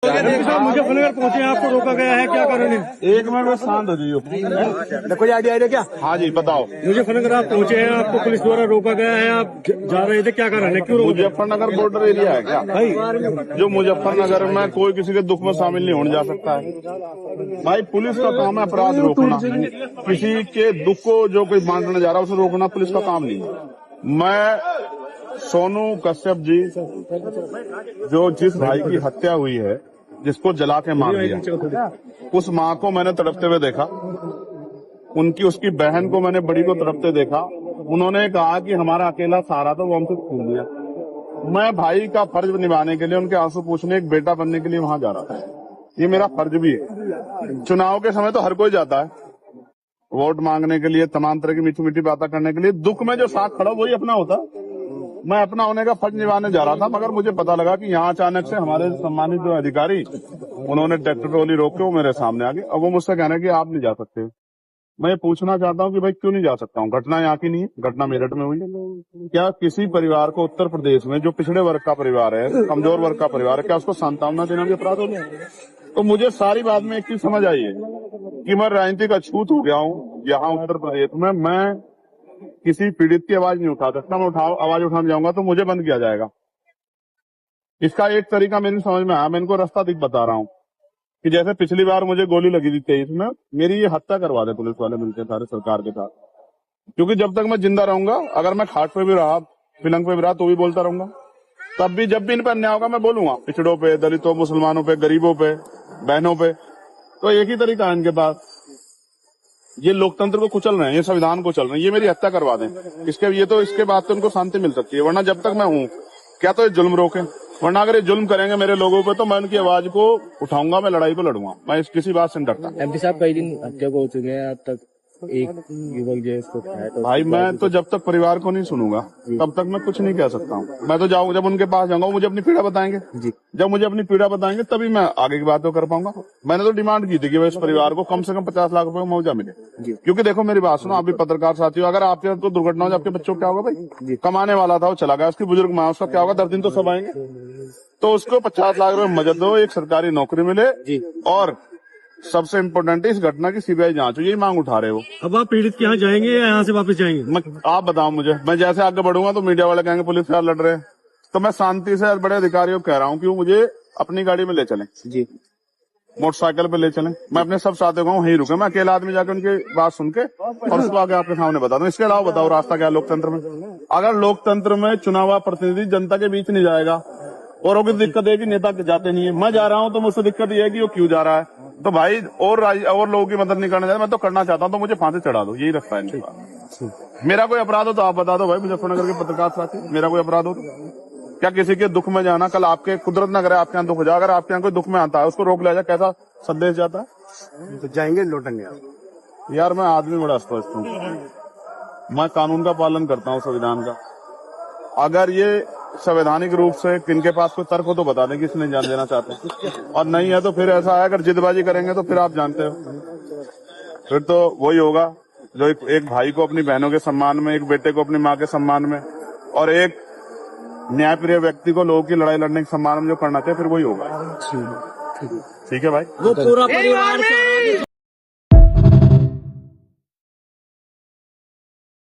मुजफ्फरनगर पहुंचे, आपको रोका गया है, क्या कारण है? एक मिनट में शांत हो जाइए। कोई आइडिया है क्या? हाँ जी बताओ। मुजफ्फरनगर आप पहुंचे हैं, आपको पुलिस द्वारा रोका गया है, आप जा रहे थे, क्या कारण है, क्यों रोका? मुजफ्फरनगर बॉर्डर एरिया है क्या भाई? जो मुजफ्फरनगर में कोई किसी के दुख में शामिल नहीं होने जा सकता है भाई। पुलिस का काम है अपराध रोकना, किसी के दुख को जो कोई बांटने जा रहा है उसे रोकना पुलिस का काम नहीं है। मैं सोनू कश्यप जी, जो जिस भाई की हत्या हुई है, जिसको जला के मार दिया, उस माँ को मैंने तड़पते हुए देखा, उसकी बहन को मैंने बड़ी को तड़पते देखा। उन्होंने कहा कि हमारा अकेला सहारा था, वो हमसे छूट गया। मैं भाई का फर्ज निभाने के लिए, उनके आंसू पूछने, एक बेटा बनने के लिए वहां जा रहा था। ये मेरा फर्ज भी है। चुनाव के समय तो हर कोई जाता है वोट मांगने के लिए, तमाम तरह की मीठी मीठी बातें करने के लिए। दुख में जो साथ खड़ा वही अपना होता। मैं अपना होने का फर्ज निभाने जा रहा था, मगर मुझे पता लगा कि यहाँ अचानक से हमारे सम्मानित जो अधिकारी, उन्होंने ट्रैक्टर ट्रॉली रोक के वो मेरे सामने आ गए। अब वो मुझसे कहना कि आप नहीं जा सकते। मैं ये पूछना चाहता हूँ कि भाई क्यों नहीं जा सकता हूँ? घटना यहाँ की नहीं है, घटना मेरठ में हुई है। क्या किसी परिवार को उत्तर प्रदेश में, जो पिछड़े वर्ग का परिवार है, कमजोर वर्ग का परिवार है, क्या उसको सांत्वना देना भी अपराध हो गया? तो मुझे सारी बात में एक चीज समझ आई है कि मैं राजनीतिक अछूत हो गया हूँ यहाँ उत्तर प्रदेश में। मैं किसी पीड़ित की आवाज नहीं उठा सकता। मैं आवाज उठाने जाऊंगा तो मुझे बंद किया जाएगा। इसका एक तरीका मेरी समझ में आया। मैं इनको रास्ता बता रहा हूँ कि जैसे पिछली बार मुझे गोली लगी थी 23 में, मेरी ये हत्या करवा दे पुलिस वाले मिलकर सारे सरकार के साथ। क्योंकि जब तक मैं जिंदा रहूंगा, अगर मैं खाट पे भी रहा, पिलंग पे भी रहा, तो भी बोलता रहूंगा। तब भी जब भी इन पर अन्याय होगा मैं बोलूंगा, पिछड़ों पे, दलितों, मुसलमानों पे, गरीबों पे, बहनों पे। तो एक ही तरीका है इनके पास। ये लोकतंत्र को कुचल रहे हैं, ये संविधान को चल रहे हैं। ये मेरी हत्या करवा दें, इसके बाद तो उनको शांति मिल सकती है। वरना जब तक मैं हूँ, क्या तो ये जुल्म रोके, वरना अगर ये जुल्म करेंगे मेरे लोगों पे, तो मैं उनकी आवाज को उठाऊंगा, मैं लड़ाई को लड़ूंगा। मैं किसी बात से नहीं डरता। एमपी साहब कई दिन हत्या को हो चुके हैं, अब तक एक युवक जो है उसको खाया। तो भाई मैं तो जब तक परिवार को नहीं सुनूंगा तब तक मैं कुछ नहीं कह सकता हूँ। मैं तो जाऊँ, जब उनके पास जाऊंगा, मुझे अपनी पीड़ा बताएंगे जी। जब मुझे अपनी पीड़ा बताएंगे तभी मैं आगे की बात तो कर पाऊंगा। मैंने तो डिमांड की थी कि इस परिवार को कम से कम 50 लाख रुपए का मुआवजा मिले। क्योंकि देखो मेरी बात सुनो, आप भी पत्रकार साथी हो, अगर आपके तो दुर्घटना हो, आपके बच्चों को क्या होगा भाई? कमाने वाला था, वो चला गया, उसकी बुजुर्ग माँ, उसका क्या होगा? 10 दिन तो सब आएंगे। तो उसको 50 लाख रुपए मदद दो, एक सरकारी नौकरी मिले, और सबसे इम्पोर्टेंट है इस घटना की सीबीआई जांच हो। यही मांग उठा रहे हो। अब आप पीड़ित के यहाँ जाएंगे या यहाँ से वापस जाएंगे? आप बताओ मुझे। मैं जैसे आगे बढ़ूंगा तो मीडिया वाले कहेंगे पुलिस वाले लड़ रहे हैं, तो मैं शांति से बड़े अधिकारियों को कह रहा हूँ कि वो मुझे अपनी गाड़ी में ले चलें जी, मोटरसाइकिल पे ले चलें। मैं अपने सब साथियों को वहीं रुके, मैं अकेला आदमी जाकर उनकी बात सुन के और उसको आगे आपके सामने बता दूं। इसके अलावा बताओ रास्ता क्या है लोकतंत्र में? अगर लोकतंत्र में चुनाव प्रतिनिधि जनता के बीच नहीं जाएगा, औरों की दिक्कत है कि नेता जाते नहीं है, मैं जा रहा हूँ तो मुझसे दिक्कत ये है कि वो क्यों जा रहा है। तो भाई और लोगों की मदद नहीं करना चाहता, मैं तो करना चाहता हूँ, तो मुझे फांसी चढ़ा दो, यही रास्ता है इनके पास। मेरा कोई अपराध हो तो आप बता दो भाई, मुजफ्फरनगर के पत्रकार साथी, मेरा कोई अपराध हो तो? क्या किसी के दुख में जाना, कल आपके कुदरत न करे आपके यहाँ दुख हो जाए, अगर आपके यहाँ कोई दुख में आता है उसको रोक लिया जाए, कैसा संदेश जाता है? तो जाएंगे लौटेंगे। यार मैं आदमी बड़ा स्पष्ट हूँ, मैं कानून का पालन करता हूँ, संविधान का। अगर ये संवैधानिक रूप से किनके पास कोई तर्क हो तो बता दें कि इसने जान देना चाहते हैं, और नहीं है तो फिर ऐसा है, अगर जिदबाजी करेंगे तो फिर आप जानते हो, फिर तो वही होगा जो एक भाई को अपनी बहनों के सम्मान में, एक बेटे को अपनी माँ के सम्मान में, और एक न्यायप्रिय व्यक्ति को लोगों की लड़ाई लड़ने के सम्मान में जो करना चाहिए, फिर वही होगा। ठीक है भाई। वो पूरा परिवार